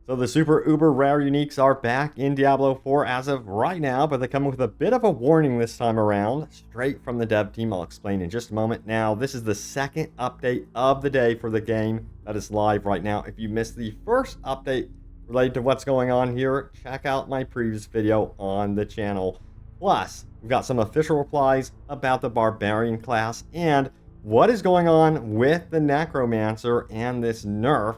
So the super uber rare uniques are back in Diablo 4 as of right now, but they come with a bit of a warning this time around, straight from the dev team. I'll explain in just a moment. Now, this is the second update of the day for the game that is live right now. If you missed the first update related to what's going on here, check out my previous video on the channel. Plus, we've got some official replies about the Barbarian class and what is going on with the Necromancer and this nerf.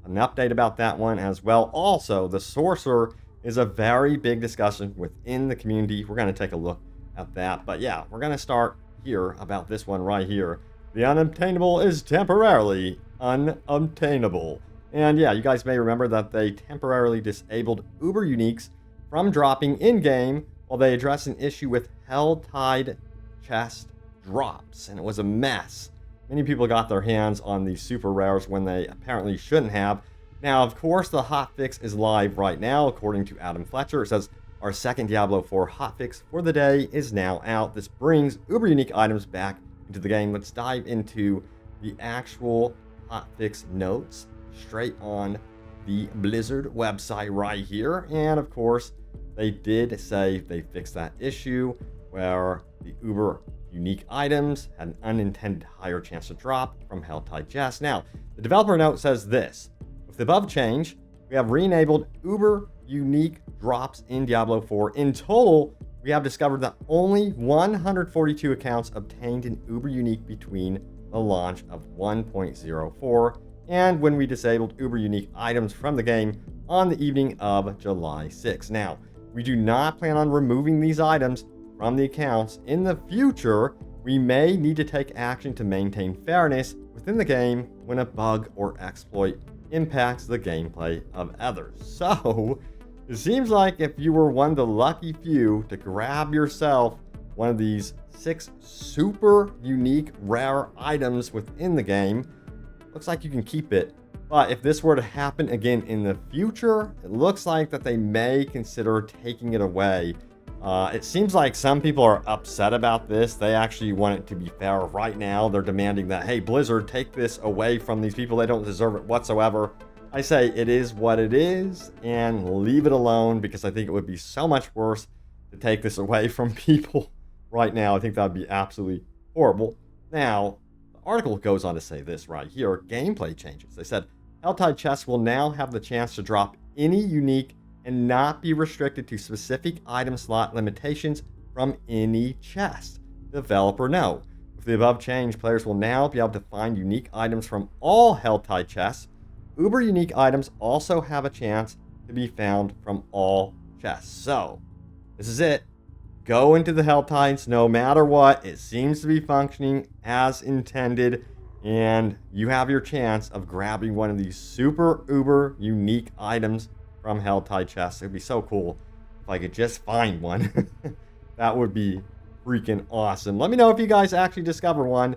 An update about that one as well. Also, the Sorcerer is a very big discussion within the community. We're going to take a look at that. But yeah, we're going to start here about this one right here. The unobtainable is temporarily unobtainable. And yeah, you guys may remember that they temporarily disabled Uber Uniques from dropping in-game while they addressed an issue with Helltide chest drops. And it was a mess. Many people got their hands on these super rares when they apparently shouldn't have. Now, of course, the hotfix is live right now, according to Adam Fletcher. It says, our second Diablo 4 hotfix for the day is now out. This brings uber unique items back into the game. Let's dive into the actual hotfix notes straight on the Blizzard website right here. And of course, they did say they fixed that issue where the uber unique items had an unintended higher chance to drop from Helltide chests. Now, the developer note says this: with the above change, we have re-enabled uber unique drops in Diablo 4. In total, we have discovered that only 142 accounts obtained an uber unique between the launch of 1.04 and when we disabled uber unique items from the game on the evening of July 6. Now, we do not plan on removing these items from the accounts. In the future, we may need to take action to maintain fairness within the game when a bug or exploit impacts the gameplay of others. So, it seems like if you were one of the lucky few to grab yourself one of these 6 super unique rare items within the game, looks like you can keep it. But if this were to happen again in the future, it looks like that they may consider taking it away. It seems like some people are upset about this. They actually want it to be fair right now. They're demanding that, hey, Blizzard, take this away from these people. They don't deserve it whatsoever. I say it is what it is and leave it alone, because I think it would be so much worse to take this away from people right now. I think that would be absolutely horrible. Now, the article goes on to say this right here: gameplay changes. They said Helltide chests will now have the chance to drop any unique and not be restricted to specific item slot limitations from any chest. Developer note: with the above change, players will now be able to find unique items from all Helltide chests. Uber unique items also have a chance to be found from all chests. So, this is it. Go into the Helltides no matter what. It seems to be functioning as intended, and you have your chance of grabbing one of these super uber unique items from Helltide chests. It'd be so cool if I could just find one. That would be freaking awesome. Let me know if you guys actually discover one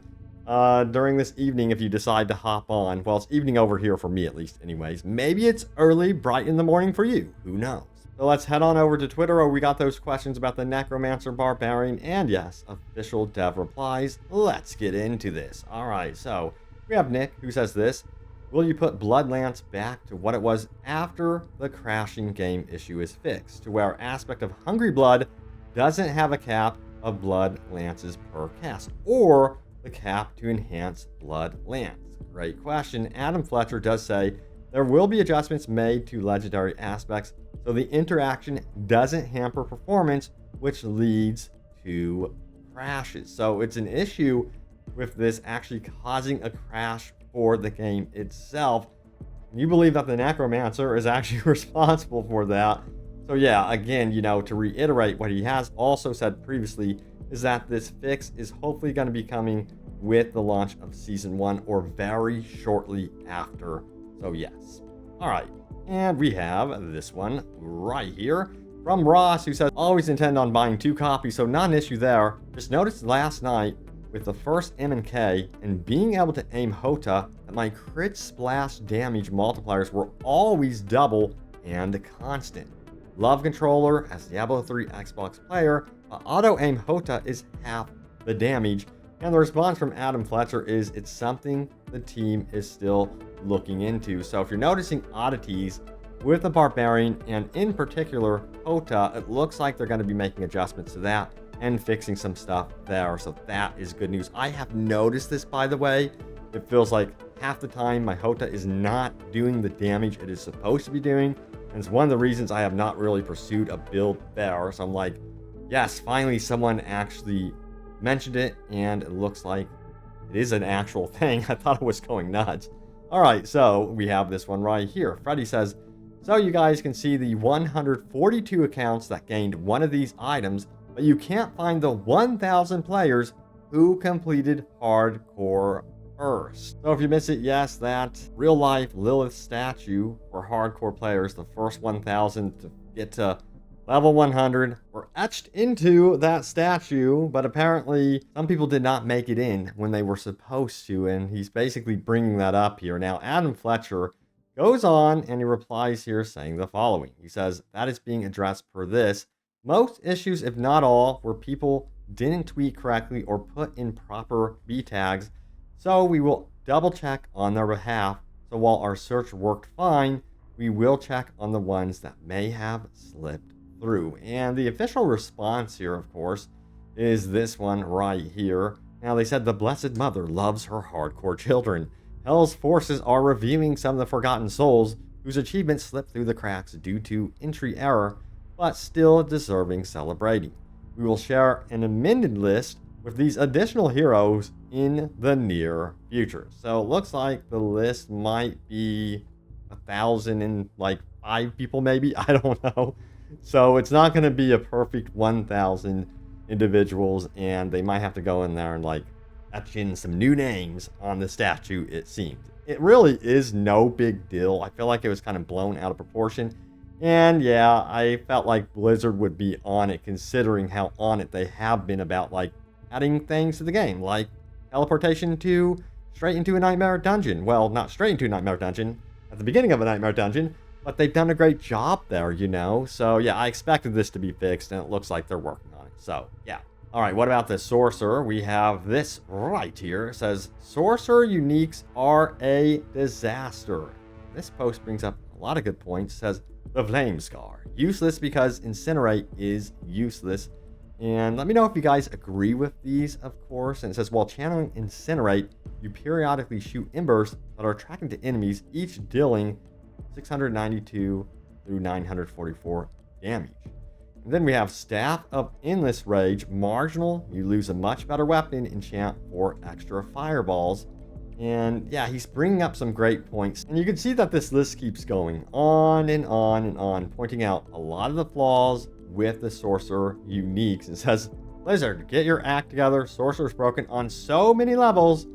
during this evening if you decide to hop on. Well, it's evening over here for me at least anyways. Maybe it's early, bright in the morning for you. Who knows? So let's head on over to Twitter where we got those questions about the Necromancer, Barbarian, and yes, official dev replies. Let's get into this. All right, so we have Nick who says this: will you put Bloodlance back to what it was after the crashing game issue is fixed, to where aspect of Hungry Blood doesn't have a cap of Blood Lances per cast, or the cap to enhance Blood Lance? Great question. Adam Fletcher does say there will be adjustments made to legendary aspects so the interaction doesn't hamper performance, which leads to crashes. So it's an issue with this actually causing a crash for the game itself. You believe that the Necromancer is actually responsible for that. So yeah, again, to reiterate what he has also said previously, is that this fix is hopefully going to be coming with the launch of Season 1 or very shortly after. So yes. All right. And we have this one right here from Ross, who says, always intend on buying 2 copies, so not an issue there. Just noticed last night with the first M&K and being able to aim Hota that my crit splash damage multipliers were always double and constant. Love controller as Diablo 3 Xbox player, auto aim Hota is half the damage. And the response from Adam Fletcher is it's something the team is still looking into. So if you're noticing oddities with the Barbarian, and in particular, Hota, it looks like they're going to be making adjustments to that and fixing some stuff there. So that is good news. I have noticed this, by the way. It feels like half the time my Hota is not doing the damage it is supposed to be doing. And it's one of the reasons I have not really pursued a build there. So I'm like, yes, finally someone actually mentioned it, and it looks like it is an actual thing. I thought it was going nuts. All right, so we have this one right here. Freddy says, so you guys can see the 142 accounts that gained one of these items, but you can't find the 1,000 players who completed hardcore first. So if you miss it, yes, that real life Lilith statue for hardcore players, the first 1,000 to get to level 100 were etched into that statue, but apparently some people did not make it in when they were supposed to, and he's basically bringing that up here. Now, Adam Fletcher goes on and he replies here saying the following. He says, that is being addressed per this. Most issues, if not all, were people didn't tweet correctly or put in proper B tags, so we will double check on their behalf. So while our search worked fine, we will check on the ones that may have slipped through. And the official response here, of course, is this one right here. Now, they said the Blessed Mother loves her hardcore children. Hell's forces are reviewing some of the forgotten souls whose achievements slipped through the cracks due to entry error, but still deserving celebrating. We will share an amended list with these additional heroes in the near future. So it looks like the list might be 1,005 people maybe. I don't know. So it's not going to be a perfect 1,000 individuals, and they might have to go in there and like etch in some new names on the statue, it seems. It really is no big deal. I feel like it was kind of blown out of proportion. And yeah, I felt like Blizzard would be on it, considering how on it they have been about like adding things to the game, like teleportation straight into a nightmare dungeon. Well, not straight into a nightmare dungeon, at the beginning of a nightmare dungeon, but they've done a great job there, you know? So yeah, I expected this to be fixed, and it looks like they're working on it. So yeah. All right, what about the Sorcerer? We have this right here. It says, Sorcerer uniques are a disaster. This post brings up a lot of good points. It says, the Flame Scar. Useless because Incinerate is useless. And let me know if you guys agree with these, of course. And it says, while channeling Incinerate, you periodically shoot embers that are tracking to enemies, each dealing 692 through 944 damage. And then we have Staff of Endless Rage. Marginal. You lose a much better weapon enchant for extra fireballs. And yeah, he's bringing up some great points. And you can see that this list keeps going on and on and on, pointing out a lot of the flaws with the Sorcerer uniques. It says, Blizzard, get your act together. Sorcerer's broken on so many levels.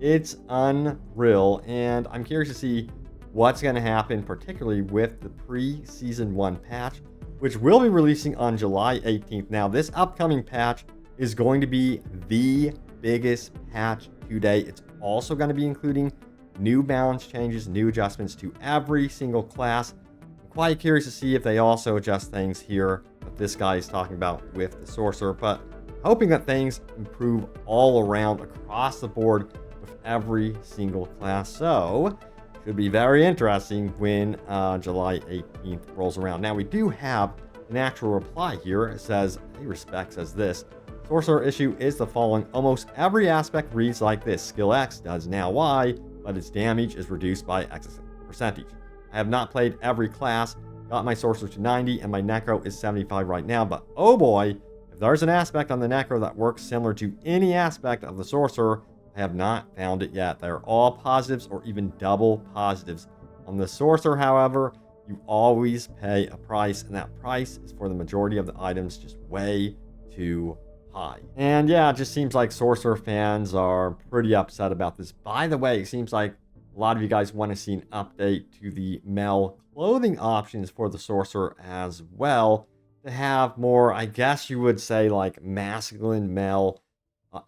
It's unreal. And I'm curious to see what's going to happen, particularly with the pre-Season 1 patch, which will be releasing on July 18th. Now, this upcoming patch is going to be the biggest patch to date. It's also going to be including new balance changes, new adjustments to every single class. I'm quite curious to see if they also adjust things here that this guy is talking about with the Sorcerer, but hoping that things improve all around across the board with every single class. So should be very interesting when July 18th rolls around. Now, we do have an actual reply here. It says, a respect says this, Sorcerer issue is the following. Almost every aspect reads like this. Skill X does now Y, but its damage is reduced by X percentage. I have not played every class, got my Sorcerer to 90, and my Necro is 75 right now, but oh boy, if there's an aspect on the Necro that works similar to any aspect of the Sorcerer, I have not found it yet. They're all positives or even double positives. On the Sorcerer, however, you always pay a price, and that price is for the majority of the items just way too high. And yeah, it just seems like Sorcerer fans are pretty upset about this. By the way, it seems like a lot of you guys want to see an update to the male clothing options for the Sorcerer as well, to have more, I guess you would say, like masculine male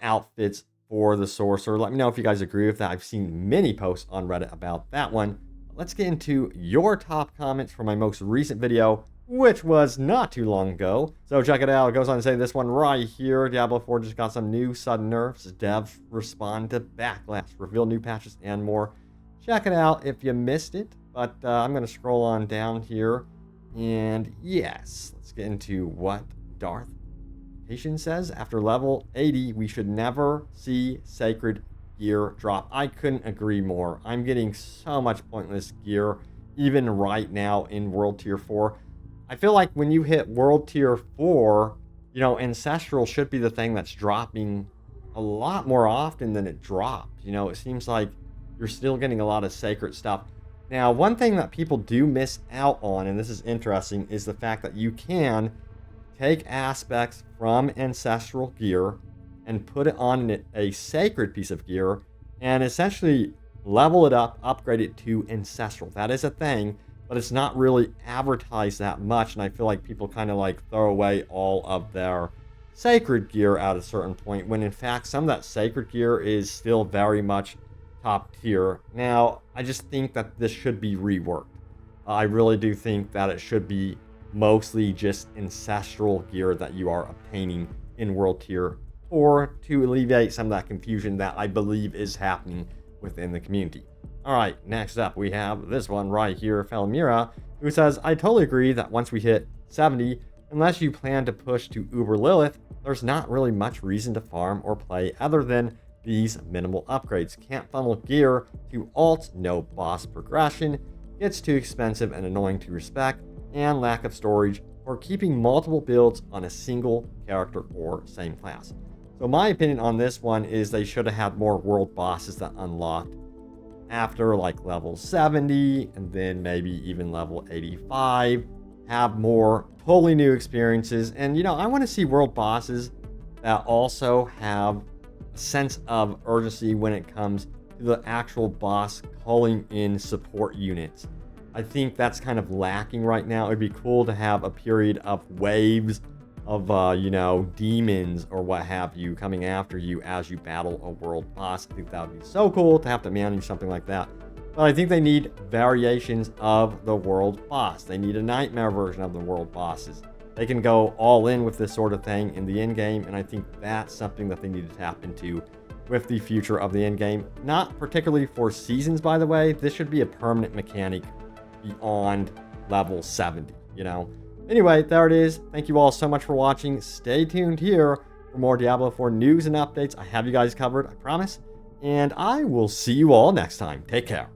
outfits for the Sorcerer. Let me know if you guys agree with that. I've seen many posts on Reddit about that one. Let's get into your top comments from my most recent video, which was not too long ago. So check it out. It goes on to say this one right here. Diablo 4 just got some new sudden nerfs. Devs respond to backlash, reveal new patches, and more. Check it out if you missed it. But I'm going to scroll on down here. And yes, let's get into what Darth Haitian says. After level 80, we should never see sacred gear drop. I couldn't agree more. I'm getting so much pointless gear, even right now in World Tier 4. I feel like when you hit World Tier 4, you know, Ancestral should be the thing that's dropping a lot more often than it dropped. You know, it seems like you're still getting a lot of sacred stuff. Now, one thing that people do miss out on, and this is interesting, is the fact that you can take aspects from Ancestral gear and put it on a sacred piece of gear and essentially level it up, upgrade it to Ancestral. That is a thing, but it's not really advertised that much, and I feel like people kind of like throw away all of their sacred gear at a certain point, when in fact some of that sacred gear is still very much top tier. Now, I just think that this should be reworked. I really do think that it should be mostly just Ancestral gear that you are obtaining in World Tier 4 to alleviate some of that confusion that I believe is happening within the community. Alright, next up we have this one right here, Felmira, who says, I totally agree that once we hit 70, unless you plan to push to Uber Lilith, there's not really much reason to farm or play other than these minimal upgrades. Can't funnel gear to alt, no boss progression, gets too expensive and annoying to respec, and lack of storage for keeping multiple builds on a single character or same class. So my opinion on this one is they should have had more world bosses that unlocked after like level 70 and then maybe even level 85. Have more totally new experiences. And you know, I want to see world bosses that also have a sense of urgency when it comes to the actual boss calling in support units. I think that's kind of lacking right now. It'd be cool to have a period of waves of, you know, demons or what have you coming after you as you battle a world boss. I think that would be so cool to have to manage something like that. But I think they need variations of the world boss. They need a nightmare version of the world bosses. They can go all in with this sort of thing in the end game, and I think that's something that they need to tap into with the future of the end game. Not particularly for seasons, by the way. This should be a permanent mechanic beyond level 70, you know. Anyway, there it is. Thank you all so much for watching. Stay tuned here for more Diablo 4 news and updates. I have you guys covered, I promise. And I will see you all next time. Take care.